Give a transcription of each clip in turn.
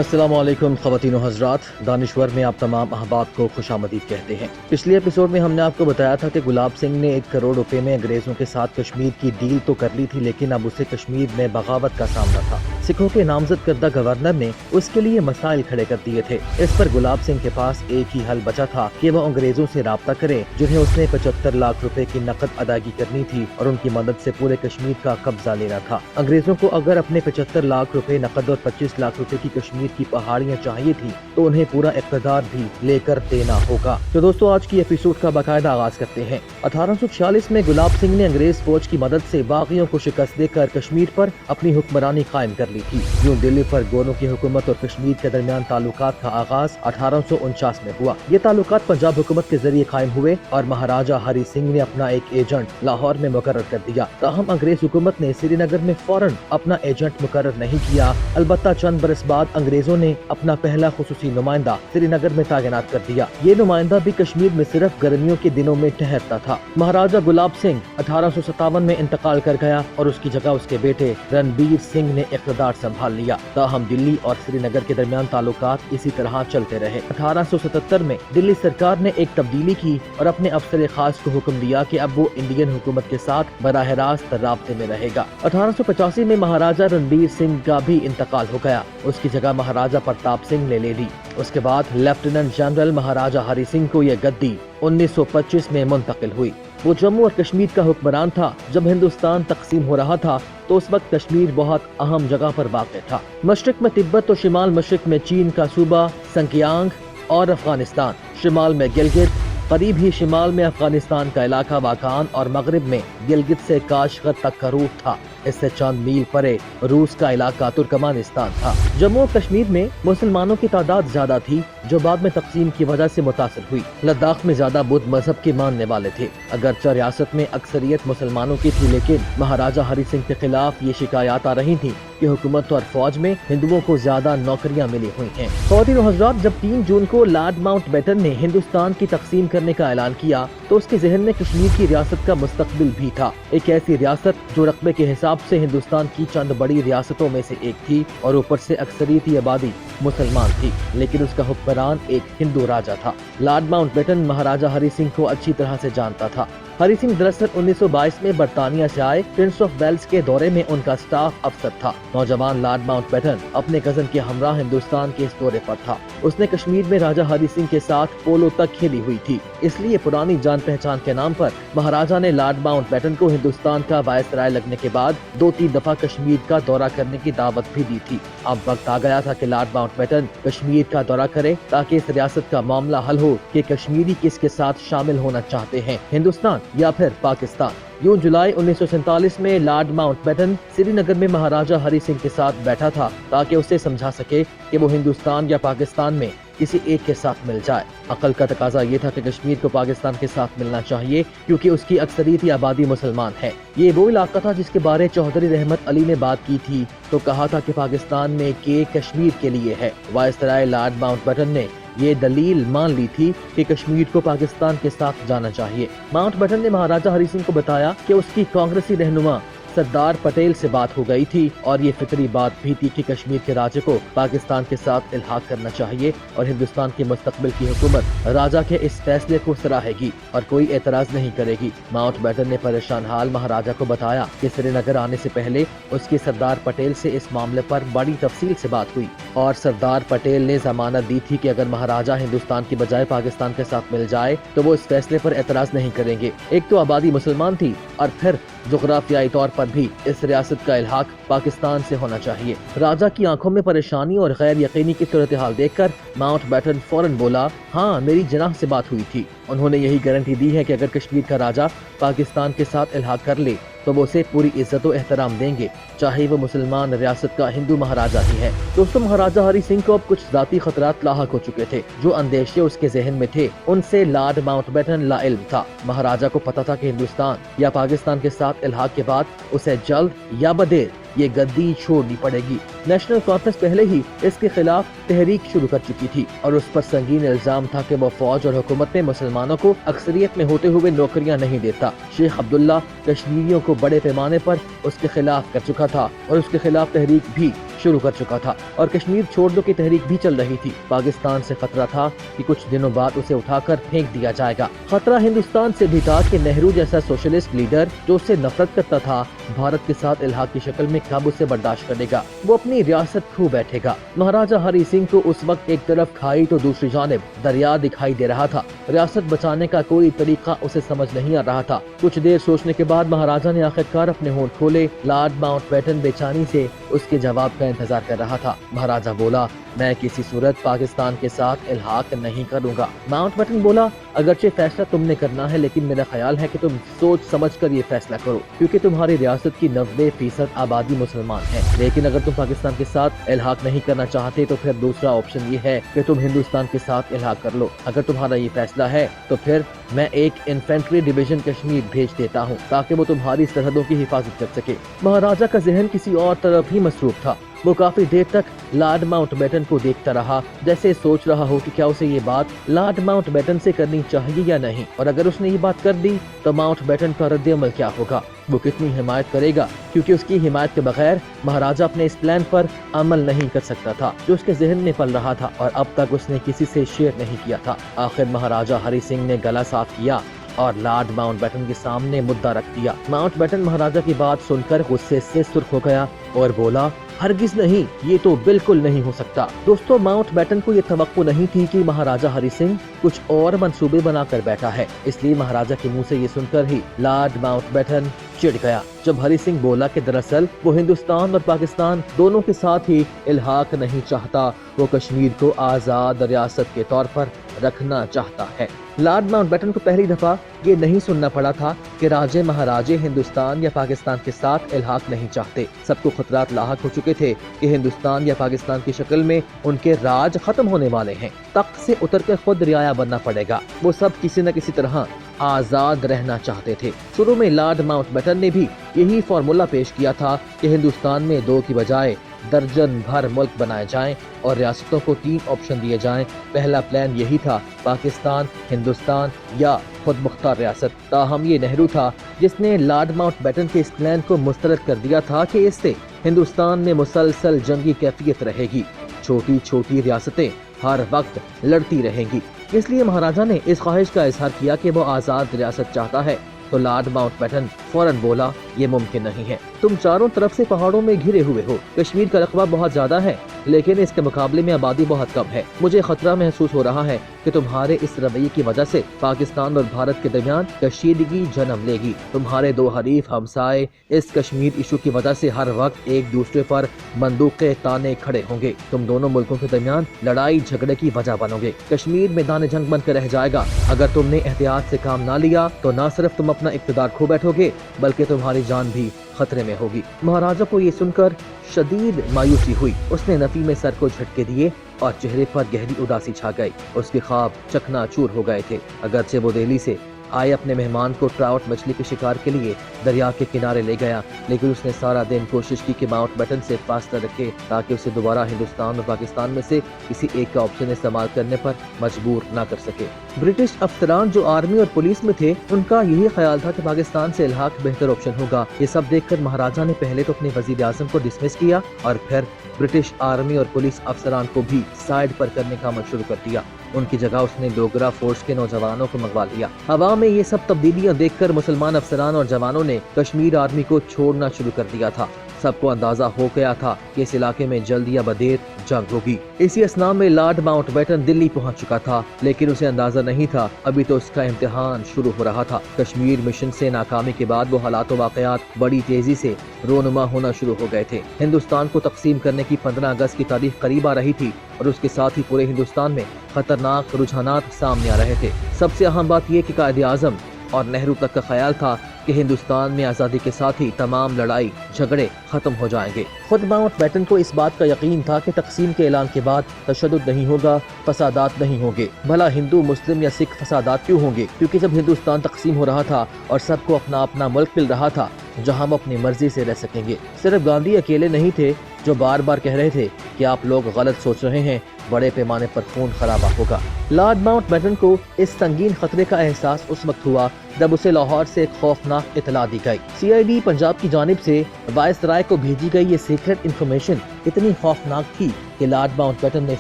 अस्सलामुअलैकुम ख़वातीन और हज़रात, दानिश्वर में आप तमाम अहबाब को खुशामदीद कहते हैं। पिछले एपिसोड में हमने आपको बताया था कि गुलाब सिंह ने 1 करोड़ रुपए में अंग्रेजों के साथ कश्मीर की डील तो कर ली थी, लेकिन अब उसे कश्मीर में बगावत का सामना था। सिखों के नामजद करदा गवर्नर ने उसके लिए मसाइल खड़े कर दिए थे। इस पर गुलाब सिंह के पास एक ही हल बचा था कि वह अंग्रेजों से राब्ता करे, जिन्हें उसने 75 लाख रुपए की नकद अदायगी करनी थी और उनकी मदद से पूरे कश्मीर का कब्जा लेना था। अंग्रेजों को अगर अपने 75 लाख रुपए नकद और 25 लाख रुपए की कश्मीर की पहाड़ियाँ चाहिए थी तो उन्हें पूरा इक़्तिदार भी लेकर देना होगा। तो दोस्तों, आज की एपिसोड का बाकायदा आगाज करते हैं। 1846 में गुलाब सिंह ने अंग्रेज फौज की मदद से बागियों को शिकस्त देकर कश्मीर पर अपनी हुक्मरानी कायम कर ली थी। यूं दिल्ली पर गोरों की हुकूमत और कश्मीर के दरमियान ताल्लुकात का आगाज 1849 में हुआ। ये ताल्लुकात पंजाब हुकूमत के जरिए कायम हुए और महाराजा हरी सिंह ने अपना एक एजेंट लाहौर में मुकर्रर कर दिया। ताहम अंग्रेज हुकूमत ने श्रीनगर में फौरन अपना एजेंट मुकर्रर नहीं किया। अलबत्ता चंद बरस बाद अंग्रेजों ने अपना पहला खुसूसी नुमाइंदा श्रीनगर में तैनात कर दिया। ये नुमाइंदा भी कश्मीर में सिर्फ गर्मियों के दिनों में ठहरता था। महाराजा गुलाब सिंह 1857 में इंतकाल कर गया और उसकी जगह उसके बेटे रणबीर सिंह ने इक़्तिदार संभाल लिया। ताहम दिल्ली और श्रीनगर के दरमियान ताल्लुकात इसी तरह चलते रहे। 1877 में दिल्ली सरकार ने एक तब्दीली की और अपने अफसर खास को हुक्म दिया कि अब वो इंडियन हुकूमत के साथ बराह रास्त राब्ते में रहेगा। 1885 में महाराजा रणबीर सिंह का भी इंतकाल हो गया। उसकी जगह महाराजा प्रताप सिंह ने ले ली। उसके बाद लेफ्टिनेंट जनरल महाराजा हरी सिंह को यह गद्दी 1925 में मुंतकिल हुई। वो जम्मू और कश्मीर का हुक्मरान था। जब हिंदुस्तान तकसीम हो रहा था तो उस वक्त कश्मीर बहुत अहम जगह पर वाक़ था। मशरिक में तिब्बत और शिमाल मशरिक में चीन का सूबा संकियांग और अफगानिस्तान, शिमाल में गिलगित, करीब ही शिमाल में अफगानिस्तान का इलाका वाकान और मगरिब में गिलगित से काशगर तक का रूट था। इससे चंद मील परे रूस का इलाका तुर्कमानिस्तान था। जम्मू और कश्मीर में मुसलमानों की तादाद ज्यादा थी, जो बाद में तकसीम की वजह से मुतासिर हुई। लद्दाख में ज्यादा बुद्ध मजहब के मानने वाले थे। अगरचे रियासत में अक्सरियत मुसलमानों की थी, लेकिन महाराजा हरी सिंह के खिलाफ ये शिकायत आ रही थी कि हुकूमत और फौज में हिंदुओं को ज्यादा नौकरियां मिली हुई हैं। ख़वातीन और हज़रात, जब 3 जून को लॉर्ड माउंटबेटन ने हिंदुस्तान की तकसीम करने का ऐलान किया तो उसके जहन में कश्मीर की रियासत का मुस्तकबिल भी था। एक ऐसी रियासत जो रकबे के हिसाब से हिंदुस्तान की चंद बड़ी रियासतों में से एक थी और ऊपर से अक्सरियती आबादी मुसलमान थी, लेकिन उसका हुक्मरान एक हिंदू राजा था। लॉर्ड माउंटबेटन महाराजा हरी सिंह को अच्छी तरह से जानता था। हरी सिंह दरअसल 1922 में बरतानिया से आए प्रिंस ऑफ वेल्स के दौरे में उनका स्टाफ अफसर था। नौजवान लॉर्ड माउंटबेटन अपने कजन के हमरा हिंदुस्तान के इस दौरे पर था। उसने कश्मीर में राजा हरी सिंह के साथ पोलो तक खेली हुई थी, इसलिए पुरानी जान पहचान के नाम पर महाराजा ने लॉर्ड माउंटबेटन को हिंदुस्तान का वायसराय लगने के बाद 2-3 दफा कश्मीर का दौरा करने की दावत भी दी थी। अब वक्त आ गया था कि लॉर्ड माउंटबेटन कश्मीर का दौरा करे ताकि इस रियासत का मामला हल हो कि कश्मीरी किसके साथ शामिल होना चाहते हैं, हिंदुस्तान या फिर पाकिस्तान। यूं जुलाई 1947 में लॉर्ड माउंटबेटन श्रीनगर में महाराजा हरी सिंह के साथ बैठा था ताकि उसे समझा सके कि वो हिंदुस्तान या पाकिस्तान में किसी एक के साथ मिल जाए। अकल का तकाजा ये था कि कश्मीर को पाकिस्तान के साथ मिलना चाहिए क्योंकि उसकी अक्सरियती आबादी मुसलमान है। ये वो इलाका था जिसके बारे चौधरी रहमत अली ने बात की थी तो कहा था कि पाकिस्तान में के कश्मीर के लिए है। वायसराय लॉर्ड माउंटबेटन ने ये दलील मान ली थी कि कश्मीर को पाकिस्तान के साथ जाना चाहिए। माउंटबेटन ने महाराजा हरी सिंह को बताया कि उसकी कांग्रेसी रहनुमा सरदार पटेल से बात हो गई थी और ये फितरी बात भी थी कि कश्मीर के राज्य को पाकिस्तान के साथ इल्हाक करना चाहिए और हिंदुस्तान के मुस्तकबिल की हुकूमत राजा के इस फैसले को सराहेगी और कोई एतराज नहीं करेगी। माउंटबेटन ने परेशान हाल महाराजा को बताया कि श्रीनगर आने से पहले उसकी सरदार पटेल से इस मामले पर बड़ी तफसील से बात हुई और सरदार पटेल ने जमानत दी थी कि अगर महाराजा हिंदुस्तान की बजाय पाकिस्तान के साथ मिल जाए तो वो इस फैसले पर एतराज नहीं करेंगे। एक तो आबादी मुसलमान थी और फिर जोग्राफियाई तौर पर भी इस रियासत का इल्हाक पाकिस्तान से होना चाहिए। राजा की आंखों में परेशानी और गैर यकीनी की सूरत हाल देखकर माउंटबेटन फौरन बोला, हाँ, मेरी जनाह से बात हुई थी। उन्होंने यही गारंटी दी है कि अगर कश्मीर का राजा पाकिस्तान के साथ इल्हाक कर ले तो वो उसे पूरी इज्जत और एहतराम देंगे, चाहे वो मुसलमान रियासत का हिंदू महाराजा ही है। दोस्तों, महाराजा हरी सिंह को अब कुछ जाती खतरात लाहक हो चुके थे। जो अंदेशे उसके जहन में थे उनसे लॉर्ड माउंटबेटन लाइल्म था। महाराजा को पता था कि हिंदुस्तान या पाकिस्तान के साथ इल्हाक के बाद उसे जल्द या बदेर ये गद्दी छोड़नी पड़ेगी। नेशनल कॉन्फ्रेंस पहले ही इसके खिलाफ तहरीक शुरू कर चुकी थी और उस पर संगीन इल्जाम था कि वो फौज और हुकूमत में मुसलमानों को अक्सरियत में होते हुए नौकरियां नहीं देता। शेख अब्दुल्ला कश्मीरियों को बड़े पैमाने पर उसके खिलाफ कर चुका था और उसके खिलाफ तहरीक भी शुरू कर चुका था और कश्मीर छोड़ दो की तहरीक भी चल रही थी। पाकिस्तान से खतरा था कि कुछ दिनों बाद उसे उठाकर फेंक दिया जाएगा। खतरा हिंदुस्तान से भी था कि नेहरू जैसा सोशलिस्ट लीडर जो उससे नफरत करता था भारत के साथ इल्हाक की शक्ल में कब उसे बर्दाश्त करेगा। वो अपनी रियासत खो बैठेगा। महाराजा हरि सिंह को उस वक्त एक तरफ खाई तो दूसरी जानिब दरिया दिखाई दे रहा था। रियासत बचाने का कोई तरीका उसे समझ नहीं आ रहा था। कुछ देर सोचने के बाद महाराजा ने आखिरकार अपने होंठ खोले। लॉर्ड माउंटबेटन बेचैनी से उसके जवाब का इंतजार कर रहा था। महाराजा बोला, मैं किसी सूरत पाकिस्तान के साथ इल्हाक नहीं करूंगा। माउंटबेटन बोला, अगरचे फैसला तुमने करना है लेकिन मेरा ख्याल है कि तुम सोच समझ कर ये फैसला करो, क्योंकि तुम्हारी रियासत की 90% आबादी मुसलमान है। लेकिन अगर तुम पाकिस्तान के साथ इल्हाक नहीं करना चाहते तो फिर दूसरा ऑप्शन ये है कि तुम हिंदुस्तान के साथ इल्हाक कर लो। अगर तुम्हारा ये फैसला है तो फिर मैं एक इन्फेंट्री डिवीजन कश्मीर भेज देता हूँ ताकि वो तुम्हारी सरहदों की हिफाजत कर सके। महाराजा का जहन किसी और तरफ ही मसरूफ था। वो काफी देर तक लॉर्ड माउंटबेटन को देखता रहा, जैसे सोच रहा हो कि क्या उसे ये बात लॉर्ड माउंटबेटन से करनी चाहिए या नहीं, और अगर उसने ये बात कर दी तो माउंटबेटन का रद्द-ए-अमल क्या होगा, वो कितनी हिमायत करेगा, क्योंकि उसकी हिमायत के बगैर महाराजा अपने इस प्लान पर अमल नहीं कर सकता था जो उसके जहन में पल रहा था और अब तक उसने किसी से शेयर नहीं किया था। आखिर महाराजा हरि सिंह ने गला साफ किया और लॉर्ड माउंटबेटन के सामने मुद्दा रख दिया। माउंटबेटन महाराजा की बात सुनकर गुस्से से सुर्ख हो गया और बोला, हरगिज नहीं, ये तो बिल्कुल नहीं हो सकता। दोस्तों, माउंटबेटन को ये तवक्को नहीं थी कि महाराजा हरि सिंह कुछ और मंसूबे बनाकर बैठा है, इसलिए महाराजा के मुंह से ये सुनकर ही लॉर्ड माउंटबेटन चिढ़ गया जब हरि सिंह बोला कि दरअसल वो हिंदुस्तान और पाकिस्तान दोनों के साथ ही इल्हाक नहीं चाहता, वो कश्मीर को आजाद रियासत के तौर पर रखना चाहता है। लॉर्ड माउंटबेटन को पहली दफा ये नहीं सुनना पड़ा था कि राजे महाराजे हिंदुस्तान या पाकिस्तान के साथ इल्हाक नहीं चाहते। सबको खतरात लाहक हो चुके थे कि हिंदुस्तान या पाकिस्तान की शक्ल में उनके राज खत्म होने वाले हैं। तख्त से उतरकर खुद रियाया बनना पड़ेगा। वो सब किसी न किसी तरह आजाद रहना चाहते थे। शुरू में लॉर्ड माउंटबेटन ने भी यही फॉर्मूला पेश किया था कि हिंदुस्तान में 2 की बजाय दर्जन भर मुल्क बनाए जाएं और रियासतों को 3 ऑप्शन दिए जाएं। पहला प्लान यही था, पाकिस्तान, हिंदुस्तान या खुद मुख्तार रियासत। ताहम ये नेहरू था जिसने लॉर्ड माउंटबेटन के इस प्लान को मुस्तरद कर दिया था कि इससे हिंदुस्तान में मुसलसल जंगी कैफियत रहेगी, छोटी छोटी रियासतें हर वक्त लड़ती रहेंगी। इसलिए महाराजा ने इस ख्वाहिश का इजहार किया कि वो आजाद रियासत चाहता है। तो लॉर्ड माउंटबेटन फौरन बोला, ये मुमकिन नहीं है। तुम चारों तरफ से पहाड़ों में घिरे हुए हो, कश्मीर का रकबा बहुत ज्यादा है लेकिन इसके मुकाबले में आबादी बहुत कम है। मुझे खतरा महसूस हो रहा है कि तुम्हारे इस रवैये की वजह से पाकिस्तान और भारत के दरमियान कशीदगी जन्म लेगी। तुम्हारे 2 हरीफ हमसाए इस कश्मीर इशू की वजह से हर वक्त एक दूसरे पर बंदूकें ताने खड़े होंगे। तुम दोनों मुल्कों के दरमियान लड़ाई झगड़े की वजह बनोगे। कश्मीर मैदान जंग बनकर रह जाएगा। अगर तुमने एहतियात से काम ना लिया तो न सिर्फ तुम अपना इक़्तिदार खो बैठोगे बल्कि तुम्हारी जान भी खतरे में होगी। महाराजा को ये सुनकर शदीद मायूसी हुई। उसने नफी में सर को झटके दिए और चेहरे पर गहरी उदासी छा गई। उसके ख्वाब चकनाचूर हो गए थे। अगरचे वो दिल्ली से आए अपने मेहमान को ट्राउट मछली के शिकार के लिए दरिया के किनारे ले गया, लेकिन उसने सारा दिन कोशिश की कि माउंटबेटन से फासला रखे ताकि उसे दोबारा हिंदुस्तान और पाकिस्तान में से किसी एक का ऑप्शन इस्तेमाल करने पर मजबूर ना कर सके। ब्रिटिश अफसरान जो आर्मी और पुलिस में थे उनका यही ख्याल था कि पाकिस्तान से इल्हाक बेहतर ऑप्शन होगा। ये सब देखकर महाराजा ने पहले तो अपने वजीर आजम को डिसमिस किया और फिर ब्रिटिश आर्मी और पुलिस अफसरान को भी साइड पर करने का अमल शुरू कर दिया। उनकी जगह उसने डोगरा फोर्स के नौजवानों को मंगवा लिया। हवा में ये सब तब्दीलियां देखकर मुसलमान अफसरान और जवानों ने कश्मीर आर्मी को छोड़ना शुरू कर दिया था। सबको अंदाजा हो गया था कि इस इलाके में जल्द या बदेर जंग होगी। इसी असना में लॉर्ड माउंटबेटन दिल्ली पहुंच चुका था, लेकिन उसे अंदाजा नहीं था अभी तो उसका इम्तिहान शुरू हो रहा था। कश्मीर मिशन से नाकामी के बाद वो हालात व वाक़यात बड़ी तेजी से रोनुमा होना शुरू हो गए थे। हिंदुस्तान को तकसीम करने की 15 अगस्त की तारीख करीब आ रही थी और उसके साथ ही पूरे हिंदुस्तान में खतरनाक रुझानात सामने आ रहे थे। सबसे अहम बात यह कि कायदे आज़म और नेहरू तक का ख्याल था कि हिंदुस्तान में आज़ादी के साथ ही तमाम लड़ाई झगड़े खत्म हो जाएंगे। खुद माउंटबेटन को इस बात का यकीन था कि तकसीम के ऐलान के बाद तशद्दुद नहीं होगा, फसादात नहीं होंगे। भला हिंदू, मुस्लिम या सिख फसादात क्यों होंगे, क्योंकि जब हिंदुस्तान तकसीम हो रहा था और सबको अपना अपना मुल्क मिल रहा था जहां वो अपनी मर्जी से रह सकेंगे। सिर्फ गांधी अकेले नहीं थे جو بار بار کہہ رہے تھے کہ آپ لوگ غلط سوچ رہے ہیں، بڑے پیمانے پر خون خرابہ ہوگا۔ لارڈ ماؤنٹ بیٹن کو اس سنگین خطرے کا احساس اس وقت ہوا جب اسے لاہور سے ایک خوفناک اطلاع دی گئی۔ CID پنجاب کی جانب سے وائس رائے کو بھیجی گئی یہ سیکرٹ انفارمیشن اتنی خوفناک تھی کہ لارڈ ماؤنٹ بیٹن نے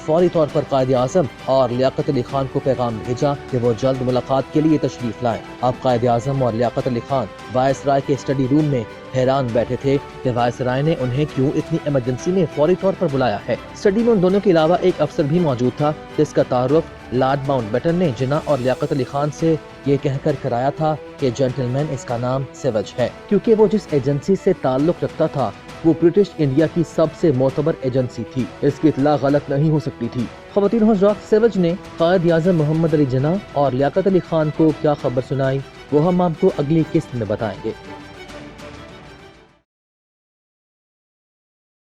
فوری طور پر قائد اعظم اور لیاقت علی خان کو پیغام بھیجا کہ وہ جلد ملاقات کے لیے تشریف لائیں۔ اب قائد اعظم اور لیاقت علی خان وائس رائے کے اسٹڈی روم میں حیران بیٹھے تھے کہ وائس رائے نے انہیں کیوں اتنی ایمرجنسی میں فوری طور پر بلایا ہے۔ اسٹڈی میں ان دونوں کے علاوہ ایک افسر بھی موجود تھا جس کا تعارف لارڈ ماؤنٹ بیٹن نے جناح اور لیاقت علی خان سے یہ کہہ کر کرایا تھا کہ جنٹلمین اس کا نام سیوج ہے، کیونکہ وہ جس ایجنسی سے تعلق رکھتا تھا وہ برٹش انڈیا کی سب سے معتبر ایجنسی تھی، اس کی اطلاع غلط نہیں ہو سکتی تھی۔ خواتین و حضرات، سیوج نے قائد اعظم محمد علی جناح اور لیاقت علی خان کو کیا خبر سنائی وہ ہم آپ کو اگلی قسط میں بتائیں گے۔